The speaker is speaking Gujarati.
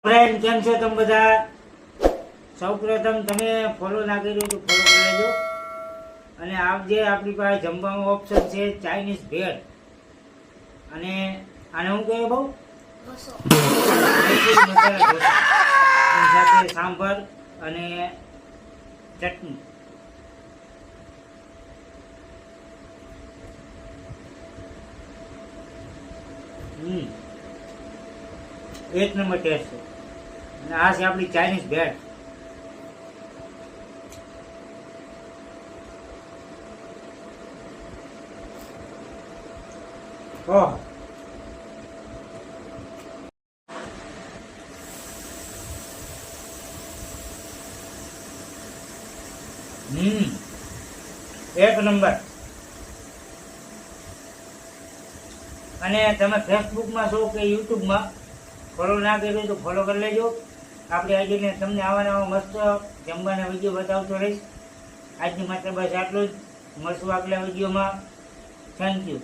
ફ્રેન્ડ કેમ છો તમે બધા? સૌપ્રથમ તમે ફોલો ના કર્યો તો ફોલો કરી લેજો અને જે આપણી પાસે જમવાનો ઓપ્શન છે ચાઇનીઝ ભેળ અને આને હું કહે બહુ મસાલા ઢોસા એની સાથે સાંભર અને ચટણી. એક નંબર ટેસ્ટ છે અને આ છે આપણી ચાઇનીઝ ભેળ. ઓહ એક નંબર. અને તમે ફેસબુકમાં છો કે યુટ્યુબમાં ફોલો ના કર્યો તો ફોલો કરી લેજો. આપણી આઈડીને તમને આવા નવા મસ્ત જમવાના વિડીયો બતાવતો રહીશ. આજની માટે બસ આટલું જ. મળશું આગલા વિડીયોમાં. Thank you.